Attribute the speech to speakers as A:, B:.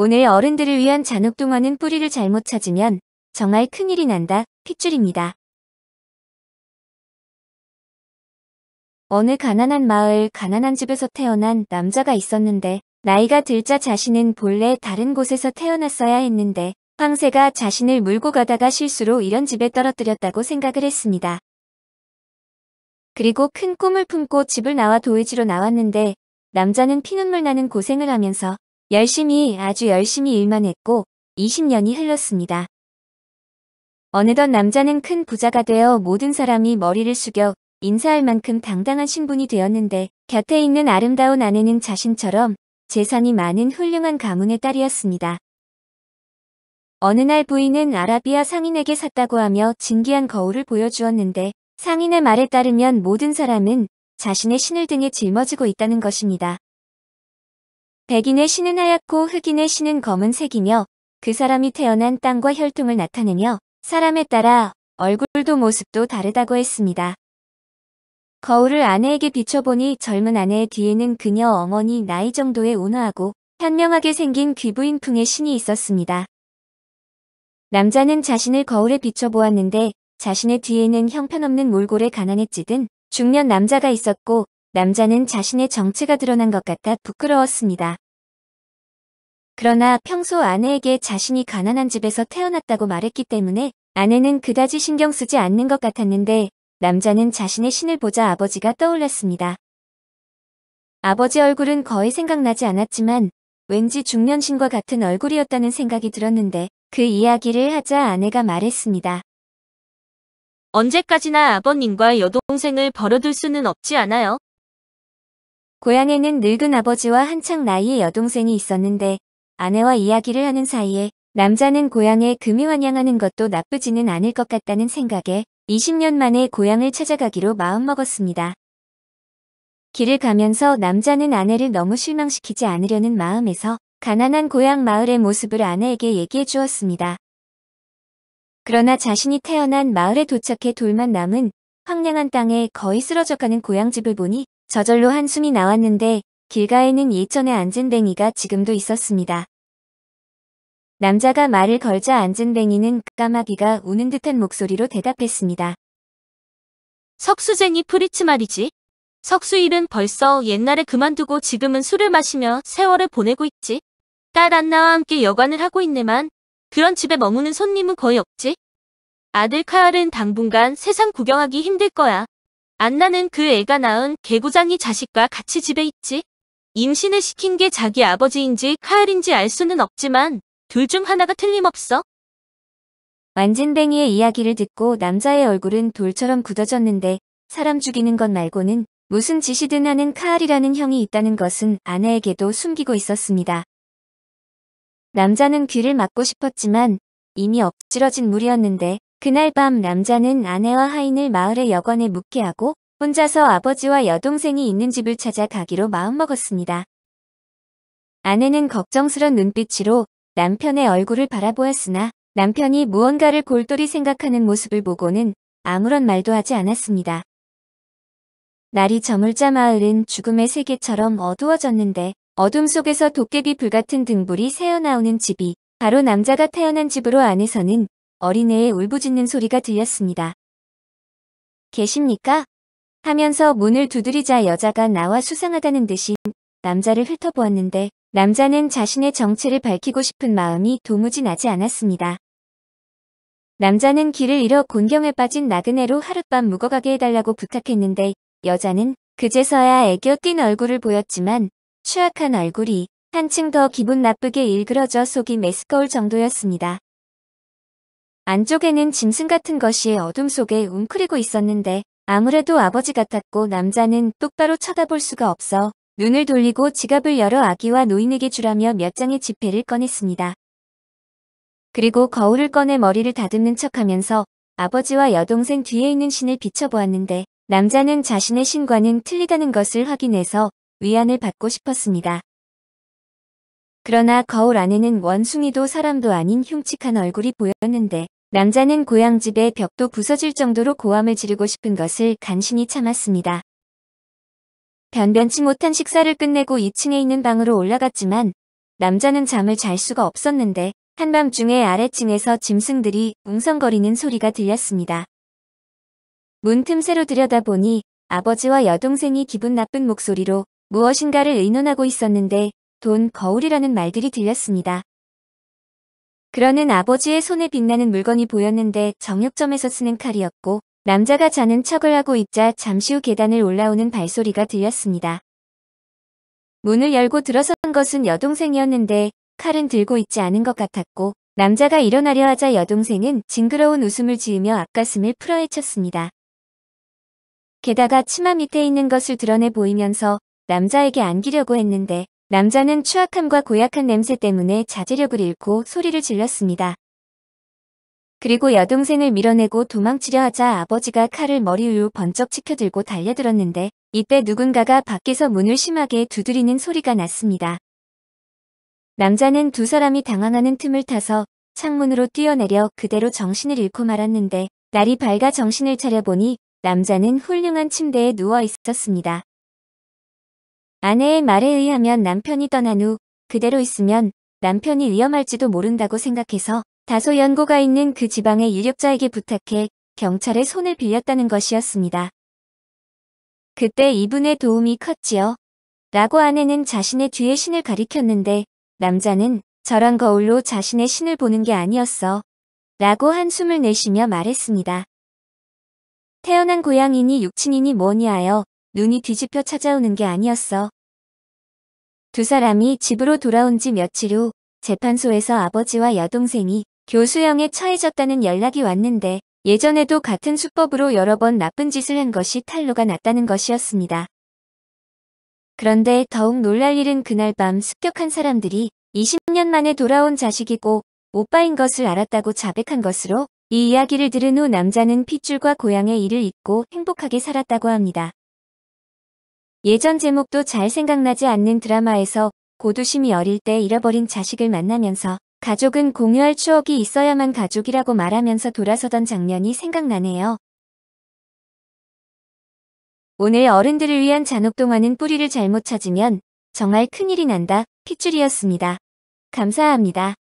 A: 오늘 어른들을 위한 잔혹동화는 뿌리를 잘못 찾으면 정말 큰일이 난다. 핏줄입니다. 어느 가난한 마을, 가난한 집에서 태어난 남자가 있었는데 나이가 들자 자신은 본래 다른 곳에서 태어났어야 했는데 황새가 자신을 물고 가다가 실수로 이런 집에 떨어뜨렸다고 생각을 했습니다. 그리고 큰 꿈을 품고 집을 나와 도회지로 나왔는데 남자는 피눈물 나는 고생을 하면서 아주 열심히 일만 했고 20년이 흘렀습니다. 어느덧 남자는 큰 부자가 되어 모든 사람이 머리를 숙여 인사할 만큼 당당한 신분이 되었는데 곁에 있는 아름다운 아내는 자신처럼 재산이 많은 훌륭한 가문의 딸이었습니다. 어느 날 부인은 아라비아 상인에게 샀다고 하며 진귀한 거울을 보여주었는데 상인의 말에 따르면 모든 사람은 자신의 신을 등에 짊어지고 있다는 것입니다. 백인의 신은 하얗고 흑인의 신은 검은색이며 그 사람이 태어난 땅과 혈통을 나타내며 사람에 따라 얼굴도 모습도 다르다고 했습니다. 거울을 아내에게 비춰보니 젊은 아내의 뒤에는 그녀 어머니 나이 정도의 온화하고 현명하게 생긴 귀부인풍의 신이 있었습니다. 남자는 자신을 거울에 비춰보았는데 자신의 뒤에는 형편없는 몰골에 가난에 찌든 중년 남자가 있었고 남자는 자신의 정체가 드러난 것 같아 부끄러웠습니다. 그러나 평소 아내에게 자신이 가난한 집에서 태어났다고 말했기 때문에 아내는 그다지 신경 쓰지 않는 것 같았는데 남자는 자신의 신을 보자 아버지가 떠올랐습니다. 아버지 얼굴은 거의 생각나지 않았지만 왠지 중년신과 같은 얼굴이었다는 생각이 들었는데 그 이야기를 하자 아내가 말했습니다.
B: 언제까지나 아버님과 여동생을 버려둘 수는 없지 않아요?
A: 고향에는 늙은 아버지와 한창 나이의 여동생이 있었는데 아내와 이야기를 하는 사이에 남자는 고향에 금이 환영하는 것도 나쁘지는 않을 것 같다는 생각에 20년 만에 고향을 찾아가기로 마음먹었습니다. 길을 가면서 남자는 아내를 너무 실망시키지 않으려는 마음에서 가난한 고향 마을의 모습을 아내에게 얘기해 주었습니다. 그러나 자신이 태어난 마을에 도착해 돌만 남은 황량한 땅에 거의 쓰러져가는 고향집을 보니 저절로 한숨이 나왔는데 길가에는 예전에 안진뱅이가 지금도 있었습니다. 남자가 말을 걸자 안진뱅이는 까마귀가 우는 듯한 목소리로 대답했습니다.
B: 석수쟁이 프리츠 말이지. 석수일은 벌써 옛날에 그만두고 지금은 술을 마시며 세월을 보내고 있지. 딸 안나와 함께 여관을 하고 있네만 그런 집에 머무는 손님은 거의 없지. 아들 카알은 당분간 세상 구경하기 힘들 거야. 안나는 그 애가 낳은 개구장이 자식과 같이 집에 있지. 임신을 시킨 게 자기 아버지인지 카알인지 알 수는 없지만 둘 중 하나가 틀림없어.
A: 안진뱅이의 이야기를 듣고 남자의 얼굴은 돌처럼 굳어졌는데 사람 죽이는 것 말고는 무슨 짓이든 하는 카알이라는 형이 있다는 것은 아내에게도 숨기고 있었습니다. 남자는 귀를 막고 싶었지만 이미 엎질러진 물이었는데 그날 밤 남자는 아내와 하인을 마을의 여관에 묵게 하고 혼자서 아버지와 여동생이 있는 집을 찾아 가기로 마음먹었습니다. 아내는 걱정스런 눈빛으로 남편의 얼굴을 바라보았으나 남편이 무언가를 골똘히 생각하는 모습을 보고는 아무런 말도 하지 않았습니다. 날이 저물자 마을은 죽음의 세계처럼 어두워졌는데 어둠 속에서 도깨비 불같은 등불이 새어나오는 집이 바로 남자가 태어난 집으로 안에서는 어린애의 울부짖는 소리가 들렸습니다. 계십니까? 하면서 문을 두드리자 여자가 나와 수상하다는 듯이 남자를 훑어보았는데 남자는 자신의 정체를 밝히고 싶은 마음이 도무지 나지 않았습니다. 남자는 길을 잃어 곤경에 빠진 나그네로 하룻밤 묵어가게 해달라고 부탁했는데 여자는 그제서야 애교 띈 얼굴을 보였지만 추악한 얼굴이 한층 더 기분 나쁘게 일그러져 속이 메스꺼울 정도였습니다. 안쪽에는 짐승 같은 것이 어둠 속에 웅크리고 있었는데 아무래도 아버지 같았고 남자는 똑바로 쳐다볼 수가 없어 눈을 돌리고 지갑을 열어 아기와 노인에게 주라며 몇 장의 지폐를 꺼냈습니다. 그리고 거울을 꺼내 머리를 다듬는 척하면서 아버지와 여동생 뒤에 있는 신을 비춰보았는데 남자는 자신의 신과는 틀리다는 것을 확인해서 위안을 받고 싶었습니다. 그러나 거울 안에는 원숭이도 사람도 아닌 흉측한 얼굴이 보였는데 남자는 고향집의 벽도 부서질 정도로 고함을 지르고 싶은 것을 간신히 참았습니다. 변변치 못한 식사를 끝내고 2층에 있는 방으로 올라갔지만 남자는 잠을 잘 수가 없었는데 한밤중에 아래층에서 짐승들이 웅성거리는 소리가 들렸습니다. 문 틈새로 들여다보니 아버지와 여동생이 기분 나쁜 목소리로 무엇인가를 의논하고 있었는데 돈, 거울이라는 말들이 들렸습니다. 그러는 아버지의 손에 빛나는 물건이 보였는데 정육점에서 쓰는 칼이었고 남자가 자는 척을 하고 있자 잠시 후 계단을 올라오는 발소리가 들렸습니다. 문을 열고 들어선 것은 여동생이었는데 칼은 들고 있지 않은 것 같았고 남자가 일어나려 하자 여동생은 징그러운 웃음을 지으며 앞가슴을 풀어헤쳤습니다. 게다가 치마 밑에 있는 것을 드러내 보이면서 남자에게 안기려고 했는데 남자는 추악함과 고약한 냄새 때문에 자제력을 잃고 소리를 질렀습니다. 그리고 여동생을 밀어내고 도망치려 하자 아버지가 칼을 머리 위로 번쩍 치켜들고 달려들었는데 이때 누군가가 밖에서 문을 심하게 두드리는 소리가 났습니다. 남자는 두 사람이 당황하는 틈을 타서 창문으로 뛰어내려 그대로 정신을 잃고 말았는데 날이 밝아 정신을 차려보니 남자는 훌륭한 침대에 누워 있었습니다. 아내의 말에 의하면 남편이 떠난 후 그대로 있으면 남편이 위험할지도 모른다고 생각해서 다소 연고가 있는 그 지방의 유력자에게 부탁해 경찰의 손을 빌렸다는 것이었습니다. 그때 이분의 도움이 컸지요. 라고 아내는 자신의 뒤에 신을 가리켰는데 남자는 저런 거울로 자신의 신을 보는 게 아니었어. 라고 한숨을 내쉬며 말했습니다. 태어난 고향이니 육친이니 뭐니 하여 눈이 뒤집혀 찾아오는 게 아니었어. 두 사람이 집으로 돌아온 지 며칠 후 재판소에서 아버지와 여동생이 교수형에 처해졌다는 연락이 왔는데 예전에도 같은 수법으로 여러 번 나쁜 짓을 한 것이 탄로가 났다는 것이었습니다. 그런데 더욱 놀랄 일은 그날 밤 습격한 사람들이 20년 만에 돌아온 자식이고 오빠인 것을 알았다고 자백한 것으로 이 이야기를 들은 후 남자는 핏줄과 고향의 일을 잊고 행복하게 살았다고 합니다. 예전 제목도 잘 생각나지 않는 드라마에서 고두심이 어릴 때 잃어버린 자식을 만나면서 가족은 공유할 추억이 있어야만 가족이라고 말하면서 돌아서던 장면이 생각나네요. 오늘 어른들을 위한 잔혹동화는 뿌리를 잘못 찾으면 정말 큰일이 난다. 핏줄이었습니다. 감사합니다.